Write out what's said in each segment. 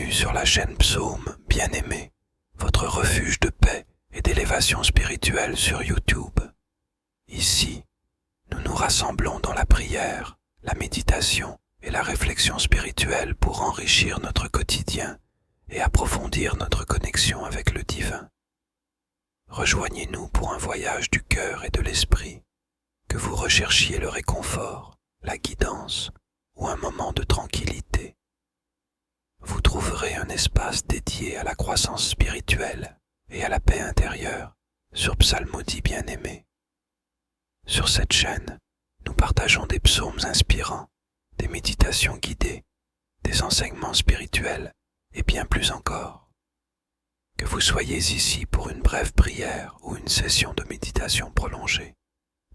Bienvenue sur la chaîne Psaume Bien-Aimé, votre refuge de paix et d'élévation spirituelle sur YouTube. Ici, nous nous rassemblons dans la prière, la méditation et la réflexion spirituelle pour enrichir notre quotidien et approfondir notre connexion avec le divin. Rejoignez-nous pour un voyage du cœur et de l'esprit, que vous recherchiez le réconfort, la guidance ou un moment de tranquillité. Vous trouverez un espace dédié à la croissance spirituelle et à la paix intérieure sur Psalmodie Bien-Aimé. Sur cette chaîne, nous partageons des psaumes inspirants, des méditations guidées, des enseignements spirituels et bien plus encore. Que vous soyez ici pour une brève prière ou une session de méditation prolongée,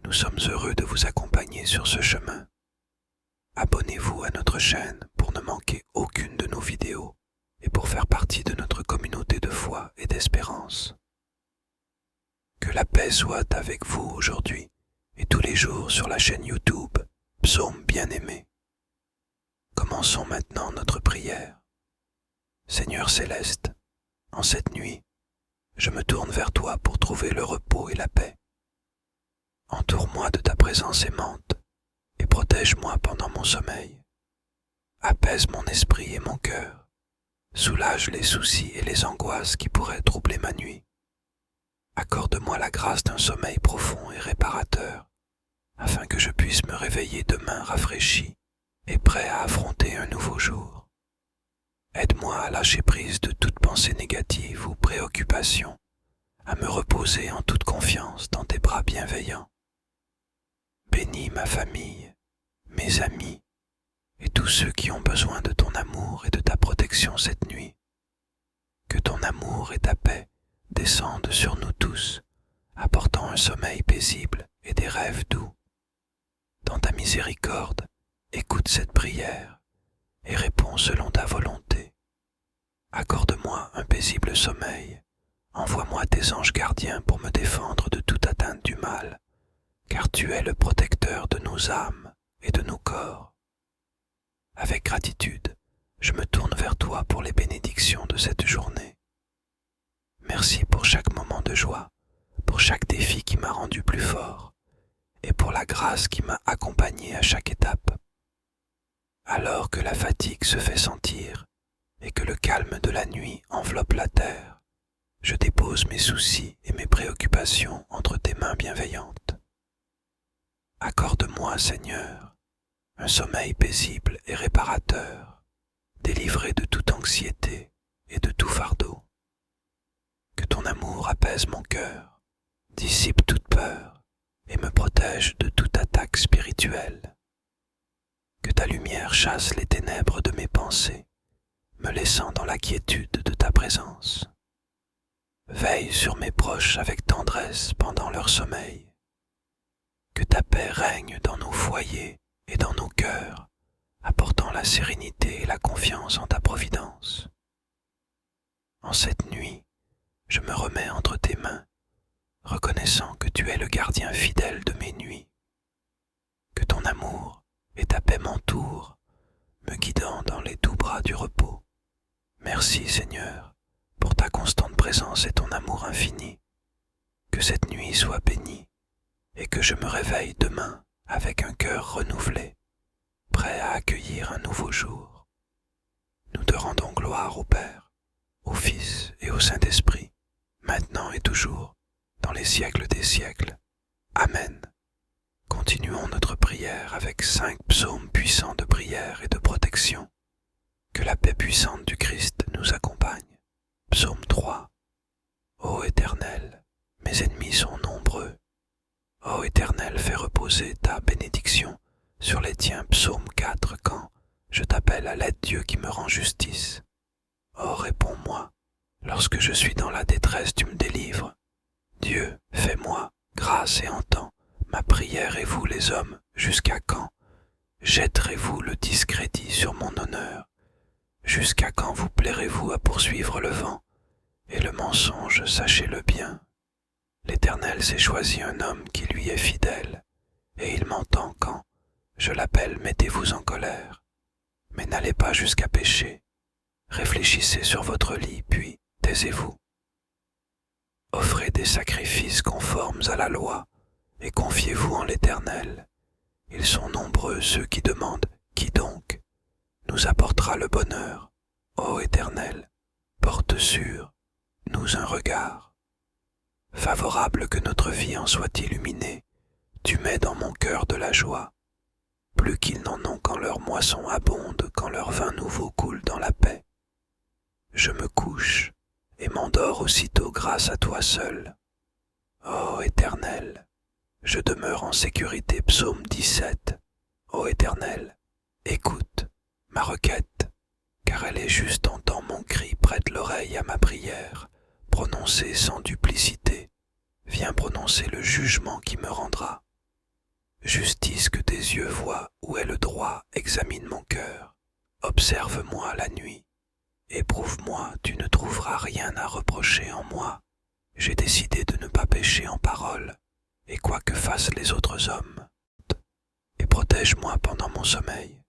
nous sommes heureux de vous accompagner sur ce chemin. Abonnez-vous à notre chaîne pour ne manquer aucune de nos vidéos et pour faire partie de notre communauté de foi et d'espérance. Que la paix soit avec vous aujourd'hui et tous les jours sur la chaîne YouTube Psaume Bien-Aimé. Commençons maintenant notre prière. Seigneur céleste, en cette nuit, je me tourne vers toi pour trouver le repos et la paix. Entoure-moi de ta présence aimante et protège-moi pendant mon sommeil. Apaise mon esprit et mon cœur. Soulage les soucis et les angoisses qui pourraient troubler ma nuit. Accorde-moi la grâce d'un sommeil profond et réparateur, afin que je puisse me réveiller demain rafraîchi et prêt à affronter un nouveau jour. Aide-moi à lâcher prise de toute pensée négative ou préoccupation, à me reposer en toute confiance dans tes bras bienveillants. Bénis ma famille, mes amis et tous ceux qui ont besoin de ton amour et de ta protection cette nuit. Que ton amour et ta paix descendent sur nous tous, apportant un sommeil paisible et des rêves doux. Dans ta miséricorde, écoute cette prière et réponds selon ta volonté. Accorde-moi un paisible sommeil, envoie-moi tes anges gardiens pour me défendre de toute atteinte du mal, car tu es le protecteur de nos âmes et de nos corps. Avec gratitude, je me tourne vers toi pour les bénédictions de cette journée. Merci pour chaque moment de joie, pour chaque défi qui m'a rendu plus fort, et pour la grâce qui m'a accompagné à chaque étape. Alors que la fatigue se fait sentir et que le calme de la nuit enveloppe la terre, je dépose mes soucis et mes préoccupations entre tes mains bienveillantes. Accorde-moi, Seigneur, un sommeil paisible et réparateur, délivré de toute anxiété et de tout fardeau. Que ton amour apaise mon cœur, dissipe toute peur et me protège de toute attaque spirituelle. Que ta lumière chasse les ténèbres de mes pensées, me laissant dans la quiétude de ta présence. Veille sur mes proches avec tendresse pendant leur sommeil. Que ta paix règne dans nos foyers et dans nos cœurs, apportant la sérénité et la confiance en ta providence. En cette nuit, je me remets entre tes mains, reconnaissant que tu es le gardien fidèle de mes nuits. Que ton amour et ta paix m'entourent, me guidant dans les doux bras du repos. Merci Seigneur, pour ta constante présence et ton amour infini. Que cette nuit soit bénie et que je me réveille demain avec un cœur renouvelé, prêt à accueillir un nouveau jour. Nous te rendons gloire au Père, au Fils et au Saint-Esprit, maintenant et toujours, dans les siècles des siècles. Amen. Continuons notre prière avec 5 psaumes puissants de prière et de protection. Que la paix puissante du Christ nous accompagne. Psaume 3. Ô Éternel, mes ennemis sont nombreux. Ô Éternel, fais reposer ta bénédiction sur les tiens. Psaume 4. Quand je t'appelle à l'aide, Dieu qui me rend justice. Ô réponds-moi, lorsque je suis dans la détresse, tu me délivres. Dieu, fais-moi grâce et entends ma prière, et vous les hommes, jusqu'à quand jetterez-vous le discrédit sur mon honneur? Jusqu'à quand vous plairez-vous à poursuivre le vent et le mensonge, sachez-le bien. L'Éternel s'est choisi un homme qui lui est fidèle, et il m'entend quand je l'appelle. Mettez-vous en colère, mais n'allez pas jusqu'à pécher. Réfléchissez sur votre lit, puis taisez-vous. Offrez des sacrifices conformes à la loi, et confiez-vous en l'Éternel. Ils sont nombreux ceux qui demandent « Qui donc nous apportera le bonheur ?» Ô Éternel, porte sûre, nous un regard. Favorable que notre vie en soit illuminée, tu mets dans mon cœur de la joie. Plus qu'ils n'en ont quand leur moisson abonde, quand leur vin nouveau coule dans la paix. Je me couche et m'endors aussitôt grâce à toi seul. Ô Éternel, je demeure en sécurité. Psaume 17. Ô Éternel, écoute ma requête, car elle est juste. Entends mon cri, prête l'oreille à ma prière, prononcée sans duplicité. Viens prononcer le jugement qui me rendra. Justice que tes yeux voient, où est le droit, examine mon cœur. Observe-moi la nuit. Éprouve-moi, tu ne trouveras rien à reprocher en moi. J'ai décidé de ne pas pécher en parole, et quoi que fassent les autres hommes. Et protège-moi pendant mon sommeil.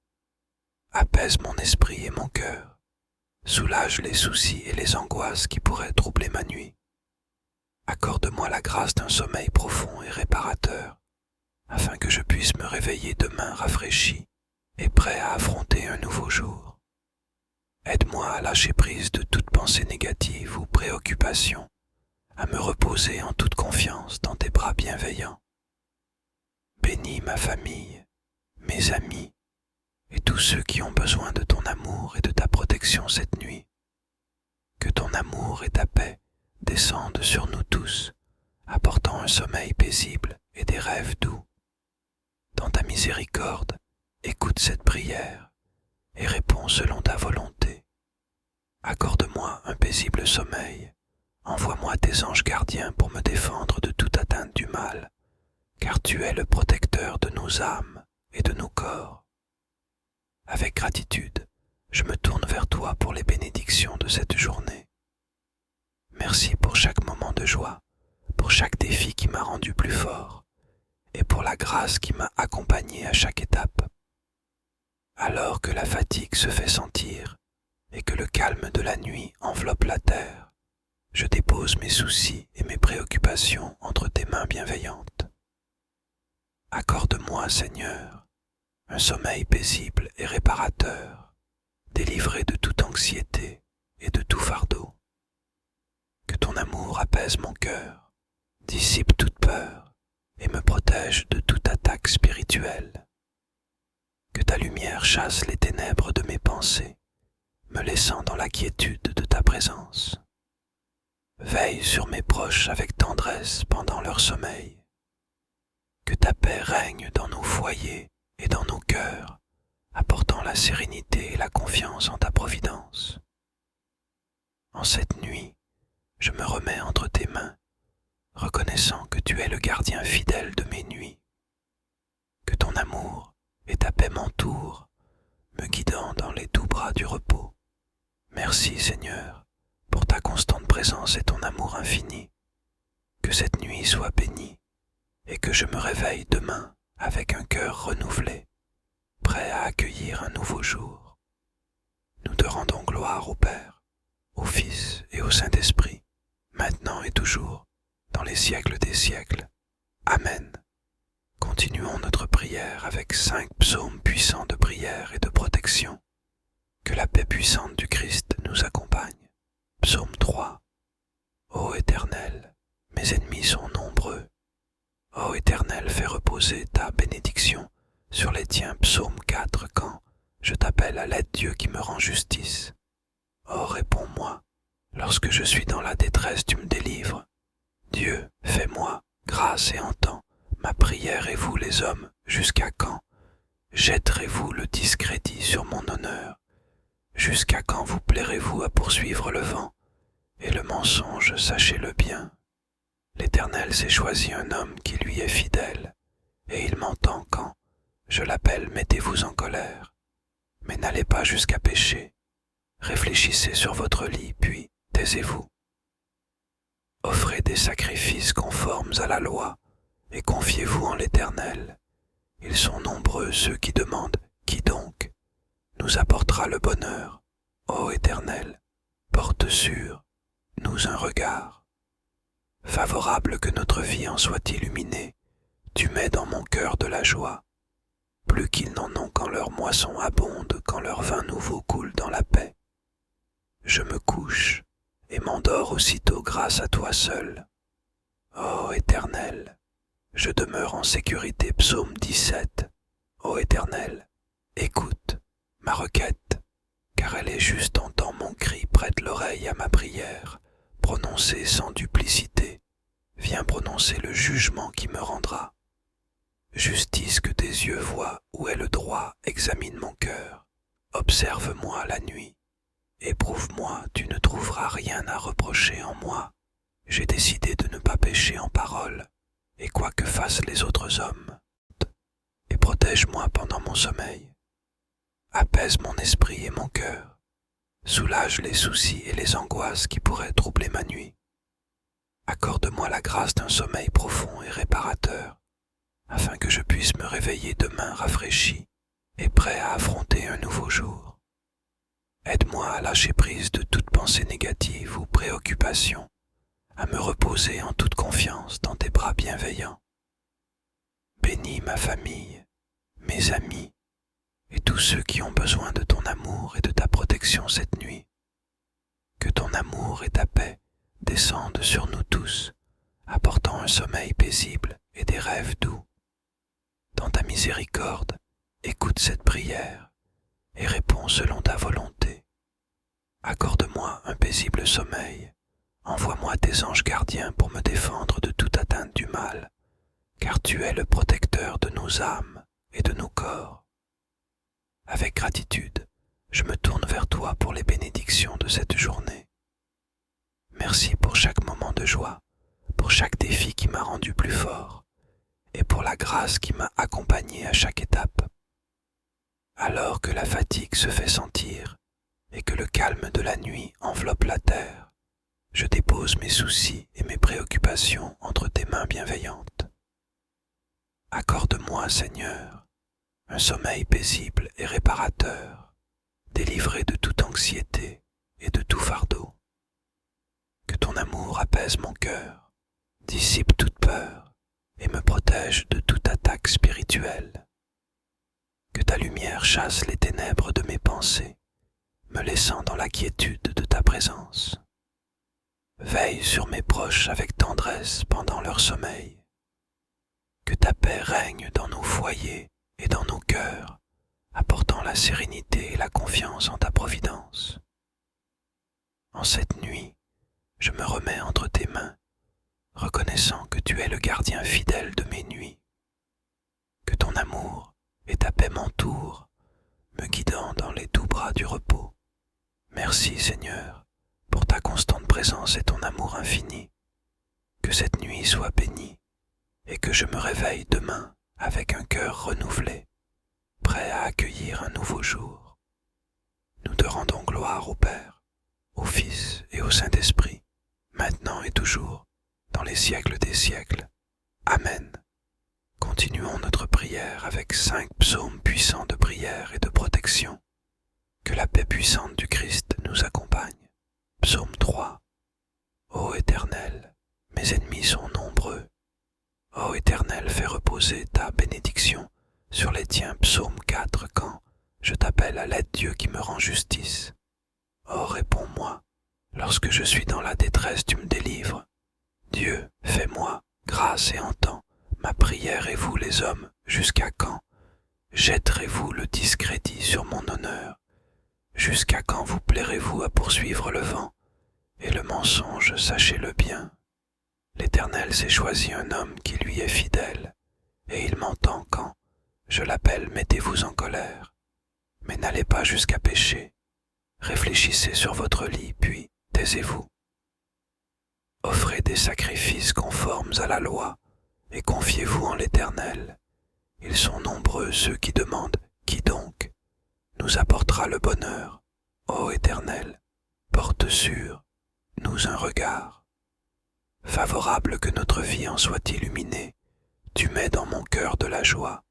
Apaise mon esprit et mon cœur. Soulage les soucis et les angoisses qui pourraient troubler ma nuit. Accorde-moi la grâce d'un sommeil profond et réparateur, afin que je puisse me réveiller demain rafraîchi et prêt à affronter un nouveau jour. Aide-moi à lâcher prise de toute pensée négative ou préoccupation, à me reposer en toute confiance dans tes bras bienveillants. Bénis ma famille, mes amis et tous ceux qui ont besoin de ton amour et de ta protection cette nuit. Que ton amour et ta paix descendent sur nous tous, apportant un sommeil paisible et des rêves doux. Dans ta miséricorde, écoute cette prière et réponds selon ta volonté. Accorde-moi un paisible sommeil. Envoie-moi tes anges gardiens pour me défendre de toute atteinte du mal, car tu es le protecteur de nos âmes et de nos corps. Avec gratitude, je me tourne vers toi pour les bénédictions de cette journée. Merci pour chaque moment de joie, pour chaque défi qui m'a rendu plus fort, et pour la grâce qui m'a accompagné à chaque étape. Alors que la fatigue se fait sentir et que le calme de la nuit enveloppe la terre, je dépose mes soucis et mes préoccupations entre tes mains bienveillantes. Accorde-moi, Seigneur, un sommeil paisible et réparateur, délivré de toute anxiété et de tout fardeau. Que ton amour apaise mon cœur, dissipe toute peur et me protège de toute attaque spirituelle. Que ta lumière chasse les ténèbres de mes pensées, me laissant dans la quiétude de ta présence. Veille sur mes proches avec tendresse pendant leur sommeil. Que ta paix règne dans nos foyers et dans nos cœurs, apportant la sérénité et la confiance en ta providence. En cette nuit, je me remets entre tes mains, reconnaissant que tu es le gardien fidèle de mes nuits. Que ton amour et ta paix m'entourent, me guidant dans les doux bras du repos. Merci, Seigneur, pour ta constante présence et ton amour infini. Que cette nuit soit bénie et que je me réveille demain avec un cœur renouvelé, prêt à accueillir un nouveau jour. Nous te rendons gloire au Père, au Fils et au Saint-Esprit, maintenant et toujours, dans les siècles des siècles. Amen. Continuons notre prière avec 5 psaumes puissants de prière et de protection. Que la paix puissante du Christ nous accompagne. Psaume 3. Ô Éternel, mes ennemis sont nombreux. Ô Éternel, fais reposer ta bénédiction sur les tiens. Psaume 4. Quand je t'appelle à l'aide, Dieu qui me rend justice. Oh, réponds-moi. Lorsque je suis dans la détresse, tu me délivres. Dieu, fais-moi grâce et entends ma prière. Et vous, les hommes, jusqu'à quand jetterez-vous le discrédit sur mon honneur? Jusqu'à quand vous plairez-vous à poursuivre le vent et le mensonge, sachez-le bien. L'Éternel s'est choisi un homme qui lui est fidèle, et il m'entend quand je l'appelle. Mettez-vous en colère, mais n'allez pas jusqu'à pécher. Réfléchissez sur votre lit, puis taisez-vous. Offrez des sacrifices conformes à la loi, et confiez-vous en l'Éternel. Ils sont nombreux ceux qui demandent « Qui donc nous apportera le bonheur ?» Ô Éternel, porte sur nous un regard. Favorable que notre vie en soit illuminée, tu mets dans mon cœur de la joie. Plus qu'ils n'en ont quand leur moisson abonde, quand leur vin nouveau coule dans la paix. Je me couche et m'endors aussitôt grâce à toi seul. Ô Éternel, je demeure en sécurité. Psaume 17. Ô Éternel, écoute ma requête, car elle est juste. Entends mon cri, prête l'oreille à ma prière, prononcée sans duplicité. Viens prononcer le jugement qui me rendra. Justice que tes yeux voient, où est le droit, examine mon cœur. Observe-moi la nuit, éprouve-moi, tu ne trouveras rien à reprocher en moi. J'ai décidé de ne pas pécher en parole, et quoi que fassent les autres hommes. Et protège-moi pendant mon sommeil. Apaise mon esprit et mon cœur. Soulage les soucis et les angoisses qui pourraient troubler ma nuit. Accorde-moi la grâce d'un sommeil profond et réparateur, afin que je puisse me réveiller demain rafraîchi et prêt à affronter un nouveau jour. Aide-moi à lâcher prise de toute pensée négative ou préoccupation, à me reposer en toute confiance dans tes bras bienveillants. Bénis ma famille, mes amis et tous ceux qui ont besoin de ton amour et de ta protection cette nuit. Que ton amour et ta paix descendent sur nous tous, apportant un sommeil paisible et des rêves doux. Dans ta miséricorde, écoute cette prière et réponds selon ta volonté. Accorde-moi un paisible sommeil. Envoie-moi tes anges gardiens pour me défendre de toute atteinte du mal, car tu es le protecteur de nos âmes et de nos corps. Avec gratitude, je me tourne vers toi pour les bénédictions de cette journée. Merci pour chaque moment de joie, pour chaque défi qui m'a rendu plus fort, et pour la grâce qui m'a accompagné à chaque étape. Alors que la fatigue se fait sentir et que le calme de la nuit enveloppe la terre, je dépose mes soucis et mes préoccupations entre tes mains bienveillantes. Accorde-moi, Seigneur, un sommeil paisible et réparateur, délivré de toute anxiété et de tout fardeau. Que ton amour apaise mon cœur, dissipe toute peur et me protège de toute attaque spirituelle. Que ta lumière chasse les ténèbres de mes pensées, me laissant dans la quiétude de ta présence. Veille sur mes proches avec tendresse pendant leur sommeil. Que ta paix règne dans nos foyers et dans nos cœurs, apportant la sérénité et la confiance en ta providence. En cette nuit, je me remets entre tes mains, reconnaissant que tu es le gardien fidèle de mes nuits. Que ton amour et ta paix m'entourent, me guidant dans les doux bras du repos. Merci, Seigneur, pour ta constante présence et ton amour infini. Que cette nuit soit bénie et que je me réveille demain avec un cœur renouvelé, prêt à accueillir un nouveau jour. Nous te rendons gloire au Père, au Fils et au Saint-Esprit, maintenant et toujours, dans les siècles des siècles. Amen. Continuons notre prière avec 5 psaumes puissants de prière et de protection. Que la paix puissante du Christ nous accompagne. Psaume 3. Ô Éternel, mes ennemis sont nombreux. Ô Éternel, fais reposer ta bénédiction sur les tiens. Psaume 4. Quand je t'appelle à l'aide, Dieu qui me rend justice. Oh, réponds-moi. Lorsque je suis dans la détresse, tu me délivres. Dieu, fais-moi grâce et entends ma prière. Et vous, les hommes, jusqu'à quand jetterez-vous le discrédit sur mon honneur? Jusqu'à quand vous plairez-vous à poursuivre le vent et le mensonge, sachez-le bien. L'Éternel s'est choisi un homme qui lui est fidèle, et il m'entend quand je l'appelle. Mettez-vous en colère, mais n'allez pas jusqu'à pécher. Réfléchissez sur votre lit, puis taisez-vous. Offrez des sacrifices conformes à la loi, et confiez-vous en l'Éternel. Ils sont nombreux ceux qui demandent « Qui donc nous apportera le bonheur ?» Ô Éternel, porte sur nous un regard. Favorable que notre vie en soit illuminée, tu mets dans mon cœur de la joie.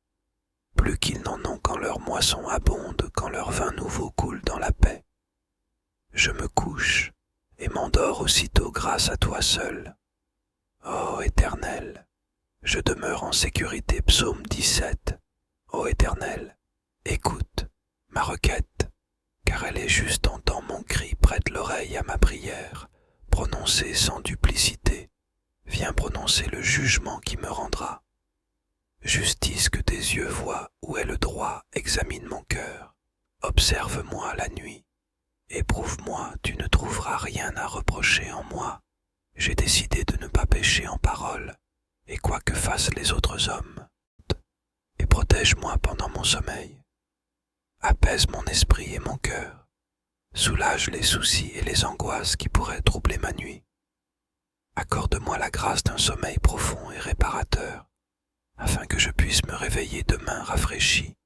Plus qu'ils n'en ont quand leur moisson abonde, quand leur vin nouveau coule dans la paix. je me couche et m'endors aussitôt grâce à toi seul. Ô Éternel, je demeure en sécurité. Psaume 17. Ô Éternel, écoute ma requête, car elle est juste. Entends mon cri, prête l'oreille à ma prière, prononcée sans duplicité. Viens prononcer le jugement qui me rendra. Justice que tes yeux voient, où est le droit, examine mon cœur. Observe-moi la nuit, éprouve-moi, tu ne trouveras rien à reprocher en moi. J'ai décidé de ne pas pécher en parole, et quoi que fassent les autres hommes. Et protège-moi pendant mon sommeil. Apaise mon esprit et mon cœur. Soulage les soucis et les angoisses qui pourraient troubler ma nuit. Accorde-moi la grâce d'un sommeil profond et réparateur, afin que je puisse me réveiller demain rafraîchi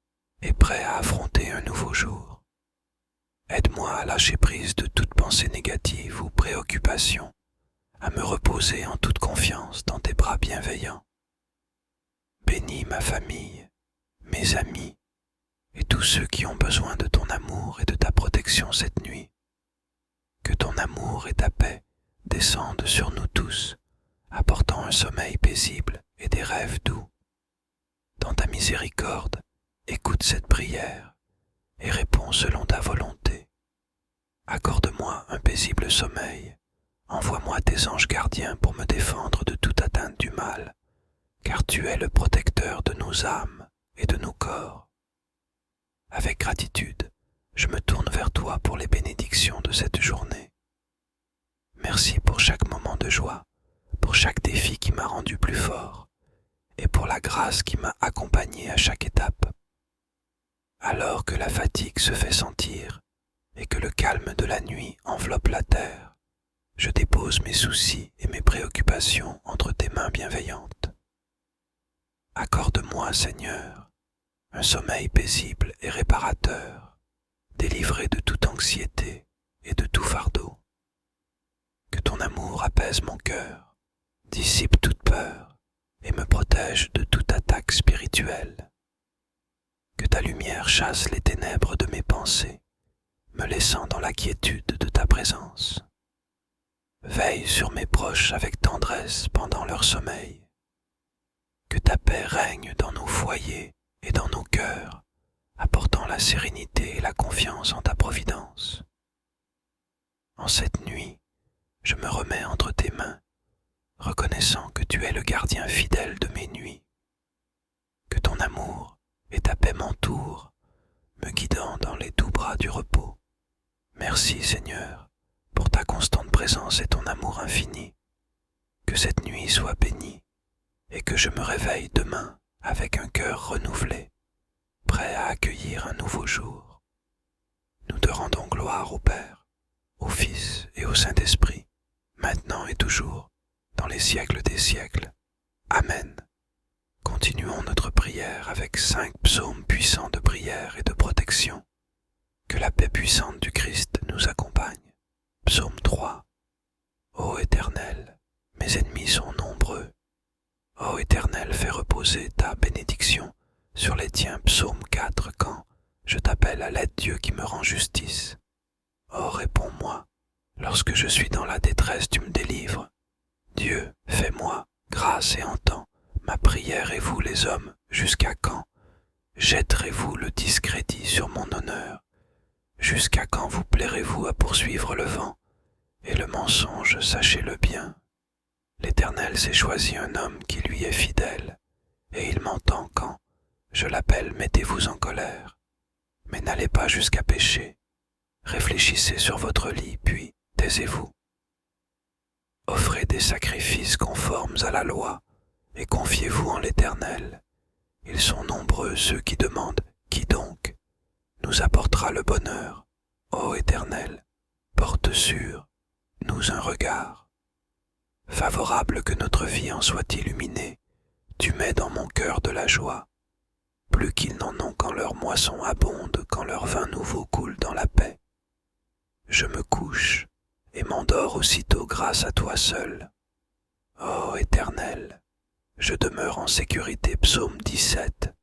et prêt à affronter un nouveau jour. Aide-moi à lâcher prise de toute pensée négative ou préoccupation, à me reposer en toute confiance dans tes bras bienveillants. Bénis ma famille, mes amis et tous ceux qui ont besoin de ton amour et de ta protection cette nuit. Que ton amour et ta paix descendent sur nous tous, apportant un sommeil paisible et des rêves doux. Dans ta miséricorde, écoute cette prière et réponds selon ta volonté. Accorde-moi un paisible sommeil. Envoie-moi tes anges gardiens pour me défendre de toute atteinte du mal, car tu es le protecteur de nos âmes et de nos corps. Avec gratitude, je me tourne vers toi pour les bénédictions de cette journée. Merci pour chaque moment de joie, pour chaque défi qui m'a rendu plus fort, et pour la grâce qui m'a accompagné à chaque étape. Alors que la fatigue se fait sentir et que le calme de la nuit enveloppe la terre, je dépose mes soucis et mes préoccupations entre tes mains bienveillantes. Accorde-moi, Seigneur, un sommeil paisible et réparateur, délivré de toute anxiété et de tout fardeau. Que ton amour apaise mon cœur, dissipe toute peur et me protège de toute attaque spirituelle. Que ta lumière chasse les ténèbres de mes pensées, me laissant dans la quiétude de ta présence. Veille sur mes proches avec tendresse pendant leur sommeil. Que ta paix règne dans nos foyers et dans nos cœurs, apportant la sérénité et la confiance en ta providence. En cette nuit, je me remets entre tes mains, reconnaissant que tu es le gardien fidèle de mes nuits. Que ton amour et ta paix m'entourent, me guidant dans les doux bras du repos. Merci, Seigneur, pour ta constante présence et ton amour infini. Que cette nuit soit bénie et que je me réveille demain avec un cœur renouvelé, prêt à accueillir un nouveau jour. Nous te rendons gloire au Père, au Fils et au Saint-Esprit, maintenant et toujours, dans les siècles des siècles. Amen. Continuons notre prière avec 5 psaumes puissants de prière et de protection. Que la paix puissante du Christ nous accompagne. Psaume 3. Ô Éternel, mes ennemis sont nombreux. Ô Éternel, fais reposer ta bénédiction sur les tiens. Psaume 4. Quand je t'appelle à l'aide, Dieu qui me rend justice. Oh, réponds-moi. Lorsque je suis dans la détresse, tu me délivres. Dieu, fais-moi grâce et entends ma prière. Et vous, les hommes, jusqu'à quand jetterez-vous le discrédit sur mon honneur? Jusqu'à quand vous plairez-vous à poursuivre le vent et le mensonge, sachez-le bien. L'Éternel s'est choisi un homme qui lui est fidèle, et il m'entend quand je l'appelle. Mettez-vous en colère, mais n'allez pas jusqu'à pécher. Réfléchissez sur votre lit, puis taisez-vous. Offrez des sacrifices conformes à la loi, et confiez-vous en l'Éternel. Ils sont nombreux ceux qui demandent « Qui donc nous apportera le bonheur ?» Ô Éternel, porte sur nous un regard. Favorable que notre vie en soit illuminée, tu mets dans mon cœur de la joie, plus qu'ils n'en ont quand leur moisson abonde, quand leur vin nouveau coule dans la paix. Je me couche et m'endors aussitôt grâce à toi seul. Ô Éternel, je demeure en sécurité. Psaume 17.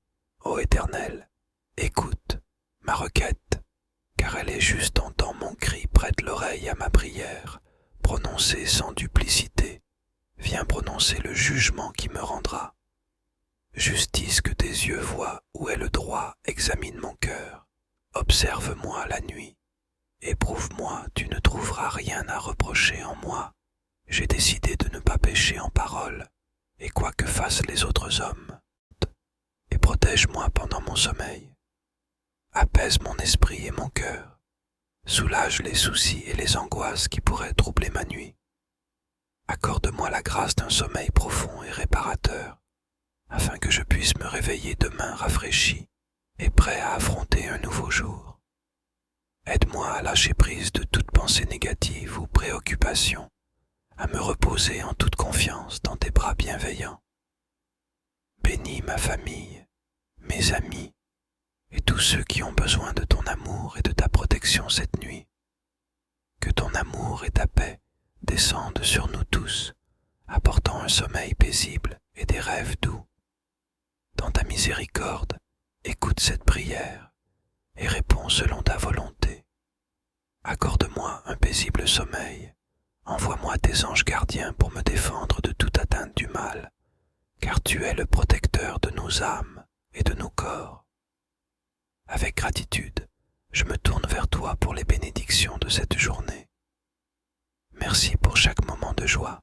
Ô Éternel, écoute ma requête, car elle est juste entend mon cri, prête l'oreille à ma prière, prononcée sans duplicité, viens prononcer le jugement qui me rendra. Justice que tes yeux voient, où est le droit, examine mon cœur, observe-moi la nuit, éprouve-moi, tu ne trouveras rien à reprocher en moi. J'ai décidé de ne pas pécher en parole, et quoi que fassent les autres hommes, et protège-moi pendant mon sommeil. Apaise mon esprit et mon cœur, soulage les soucis et les angoisses qui pourraient troubler ma nuit. Accorde-moi la grâce d'un sommeil profond et réparateur, afin que je puisse me réveiller demain rafraîchi et prêt à affronter un nouveau jour. Aide-moi à lâcher prise de toute pensée négative ou préoccupation, à me reposer en toute confiance dans tes bras bienveillants. Bénis ma famille, mes amis, et tous ceux qui ont besoin de ton amour et de ta protection cette nuit. Que ton amour et ta paix descendent sur nous tous, apportant un sommeil paisible et des rêves doux. Dans ta miséricorde, écoute cette prière et réponds selon ta volonté. Accorde-moi un paisible sommeil, envoie-moi tes anges gardiens pour me défendre de toute atteinte du mal, car tu es le protecteur de nos âmes et de nos corps. Avec gratitude, je me tourne vers toi pour les bénédictions de cette journée. Merci pour chaque moment de joie,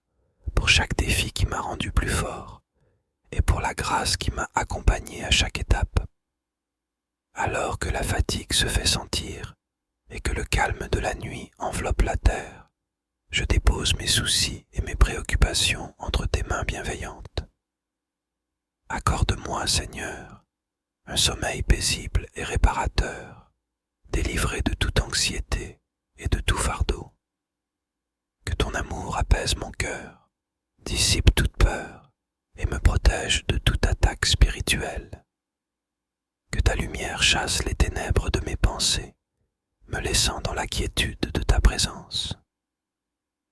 pour chaque défi qui m'a rendu plus fort, et pour la grâce qui m'a accompagné à chaque étape. Alors que la fatigue se fait sentir et que le calme de la nuit enveloppe la terre, je dépose mes soucis et mes préoccupations entre tes mains bienveillantes. Accorde-moi, Seigneur, un sommeil paisible et réparateur, délivré de toute anxiété et de tout fardeau. Que ton amour apaise mon cœur, dissipe toute peur et me protège de toute attaque spirituelle. Que ta lumière chasse les ténèbres de mes pensées, me laissant dans la quiétude de ta présence.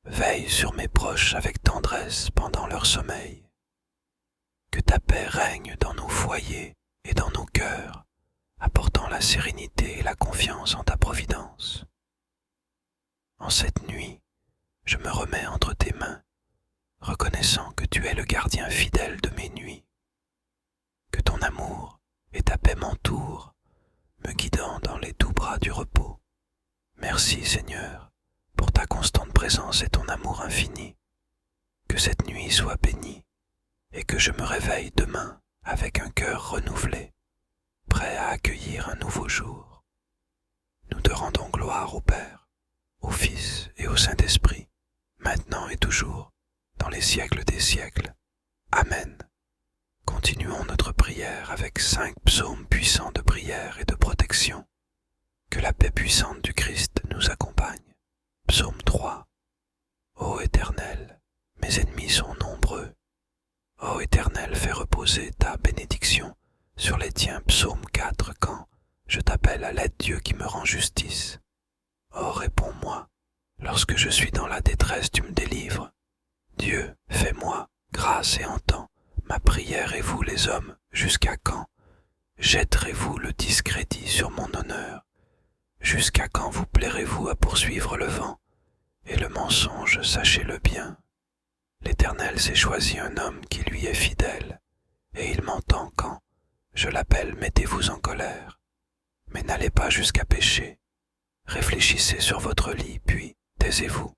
Veille sur mes proches avec tendresse pendant leur sommeil. Que ta paix règne dans nos foyers et dans nos cœurs, apportant la sérénité et la confiance en ta providence. En cette nuit, je me remets entre tes mains, reconnaissant que tu es le gardien fidèle de mes nuits. Que ton amour et ta paix m'entourent, me guidant dans les doux bras du repos. Merci, Seigneur, pour ta constante présence et ton amour infini. Que cette nuit soit bénie et que je me réveille demain avec un cœur renouvelé, prêt à accueillir un nouveau jour. Nous te rendons gloire au Père, au Fils et au Saint-Esprit, maintenant et toujours, dans les siècles des siècles. Amen. Continuons notre prière avec 5 psaumes puissants de prière et de protection. Que la paix puissante du Christ nous accompagne. Psaume 3. Ô Éternel, mes ennemis sont nombreux. Ô Éternel, fais reposer ta bénédiction sur les tiens. Psaume 4. Quand je t'appelle à l'aide, Dieu qui me rend justice. Oh, réponds-moi. Lorsque je suis dans la détresse, tu me délivres. Dieu, fais-moi grâce et entends ma prière, et vous les hommes, jusqu'à quand jetterez-vous le discrédit sur mon honneur? Jusqu'à quand vous plairez-vous à poursuivre le vent et le mensonge, sachez-le bien. L'Éternel s'est choisi un homme qui lui est fidèle, et il m'entend quand je l'appelle. Mettez-vous en colère, mais n'allez pas jusqu'à pécher. Réfléchissez sur votre lit, puis taisez-vous.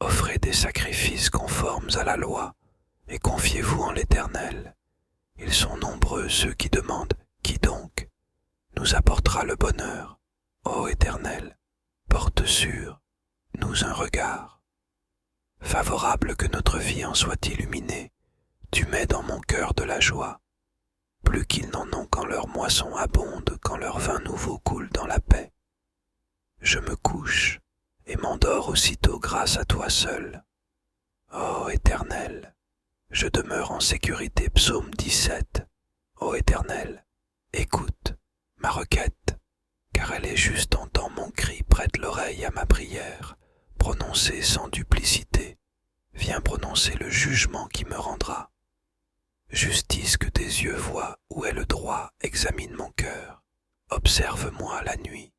Offrez des sacrifices conformes à la loi, et confiez-vous en l'Éternel. Ils sont nombreux ceux qui demandent « Qui donc nous apportera le bonheur ?» Ô Éternel, porte sur nous un regard. Favorable que notre vie en soit illuminée, tu mets dans mon cœur de la joie. Plus qu'ils n'en ont quand leur moisson abonde, quand leur vin nouveau coule dans la paix. Je me couche et m'endors aussitôt grâce à toi seul. Ô Éternel, je demeure en sécurité. Psaume 17. Ô Éternel, écoute ma requête, car elle est juste. Entends mon cri, prête l'oreille à ma prière, prononcée sans duplicité. Viens prononcer le jugement qui me rendra. Justice que tes yeux voient, où est le droit, examine mon cœur. Observe-moi la nuit,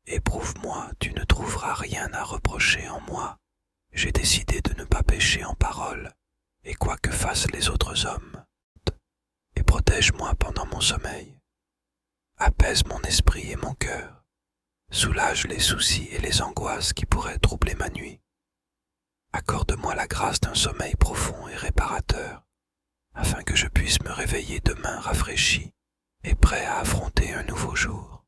Éprouve-moi, tu ne trouveras rien à reprocher en moi. J'ai décidé de ne pas pécher en parole, et quoi que fassent les autres hommes. Et protège-moi pendant mon sommeil. Apaise mon esprit et mon cœur. Soulage les soucis et les angoisses qui pourraient troubler ma nuit. Accorde-moi la grâce d'un sommeil profond et réparateur, afin que je puisse me réveiller demain rafraîchi et prêt à affronter un nouveau jour.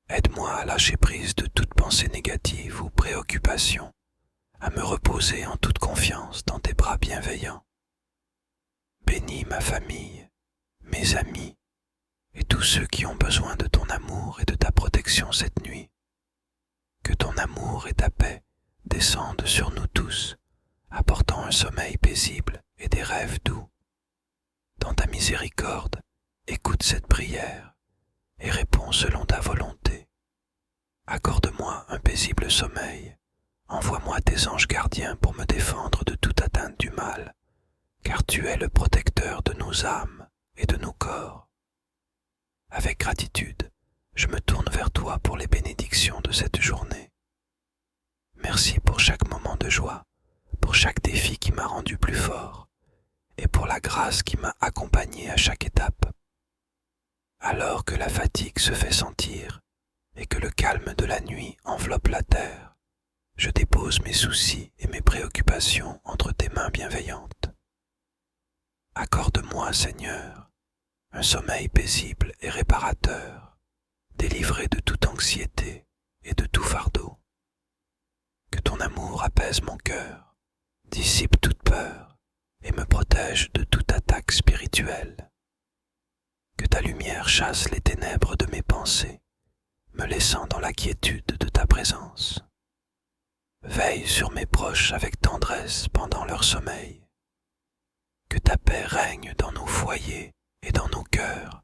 Aide-moi à lâcher prise de toute pensée négative ou préoccupation, à me reposer en toute confiance dans tes bras bienveillants. Bénis ma famille, mes amis et tous ceux qui ont besoin de ton amour et de ta protection cette nuit. Que ton amour et ta paix descendent sur nous tous, apportant un sommeil paisible et des rêves doux. Dans ta miséricorde, écoute cette prière et réponds selon ta volonté. Accorde-moi un paisible sommeil. Envoie-moi tes anges gardiens pour me défendre de toute atteinte du mal, car tu es le protecteur de nos âmes et de nos corps. Avec gratitude, je me tourne vers toi pour les bénédictions de cette journée. Merci pour chaque moment de joie, pour chaque défi qui m'a rendu plus fort, et pour la grâce qui m'a accompagné à chaque étape. Alors que la fatigue se fait sentir et que le calme de la nuit enveloppe la terre, je dépose mes soucis et mes préoccupations entre tes mains bienveillantes. Accorde-moi, Seigneur, un sommeil paisible et réparateur, délivré de toute anxiété et de tout fardeau. Que ton amour apaise mon cœur, dissipe toute peur et me protège de toute attaque spirituelle. Que ta lumière chasse les ténèbres de mes pensées, me laissant dans la quiétude de ta présence. Veille sur mes proches avec tendresse pendant leur sommeil. Que ta paix règne dans nos foyers et dans nos cœurs,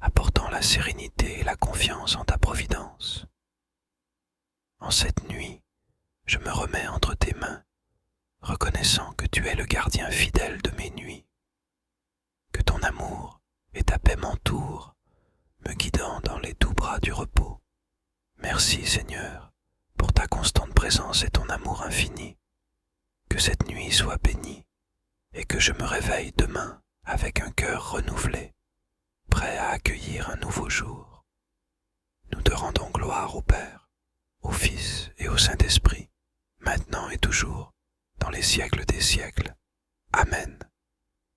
apportant la sérénité et la confiance en ta providence. En cette nuit, je me remets entre tes mains, reconnaissant que tu es le gardien fidèle de mes nuits. Que ton amour et ta paix m'entourent, me guidant dans les doux bras du repos. Merci, Seigneur, pour ta constante présence et ton amour infini. Que cette nuit soit bénie et que je me réveille demain avec un cœur renouvelé, prêt à accueillir un nouveau jour. Nous te rendons gloire au Père, au Fils et au Saint-Esprit, maintenant et toujours, dans les siècles des siècles. Amen.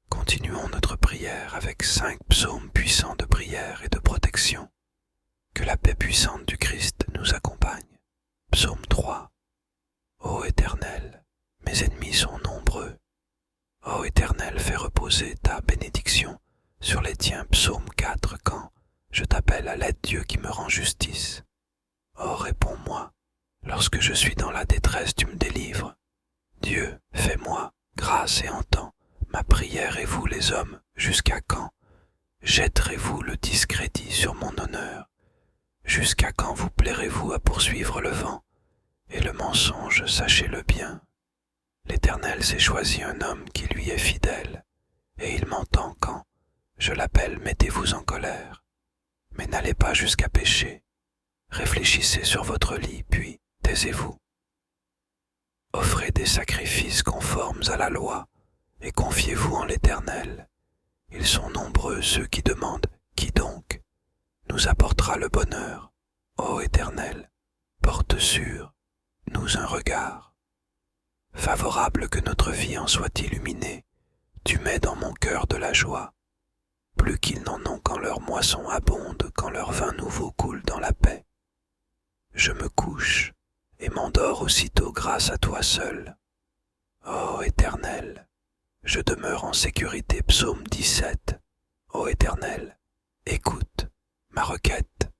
Continuons notre prière avec 5 psaumes puissants de prière et de protection. Que la paix puissante du Christ nous accompagne. Psaume 3. Ô Éternel, mes ennemis sont nombreux. Ô Éternel, fais reposer ta bénédiction sur les tiens. Psaume 4. Quand je t'appelle à l'aide, Dieu qui me rend justice. Oh, réponds-moi. Lorsque je suis dans la détresse, tu me délivres. Dieu, fais-moi grâce et entends ma prière, et vous les hommes, jusqu'à quand jetterez-vous le discrédit sur mon honneur? Jusqu'à quand vous plairez-vous à poursuivre le vent et le mensonge, sachez-le bien. L'Éternel s'est choisi un homme qui lui est fidèle, et il m'entend quand je l'appelle. Mettez-vous en colère, mais n'allez pas jusqu'à pécher. Réfléchissez sur votre lit, puis taisez-vous. Offrez des sacrifices conformes à la loi, et confiez-vous en l'Éternel. Ils sont nombreux ceux qui demandent « Qui donc nous apportera le bonheur ?» Ô Éternel, porte sur nous un regard. Favorable que notre vie en soit illuminée, tu mets dans mon cœur de la joie. Plus qu'ils n'en ont quand leur moisson abonde, quand leur vin nouveau coule dans la paix. Je me couche et m'endors aussitôt grâce à toi seul. Ô Éternel, je demeure en sécurité. Psaume 17. Ô Éternel, écoute ma requête,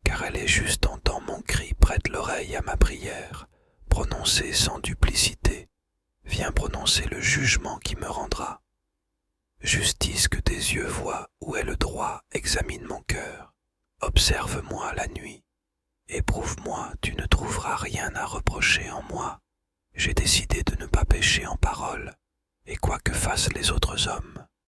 car elle est juste. Entends mon cri, prête l'oreille à ma prière, prononcée sans duplicité. Viens prononcer le jugement qui me rendra. Justice que tes yeux voient, où est le droit, examine mon cœur. Observe-moi la nuit. Éprouve-moi, tu ne trouveras rien à reprocher en moi. J'ai décidé de ne pas pécher en parole, et quoi que fassent les autres hommes.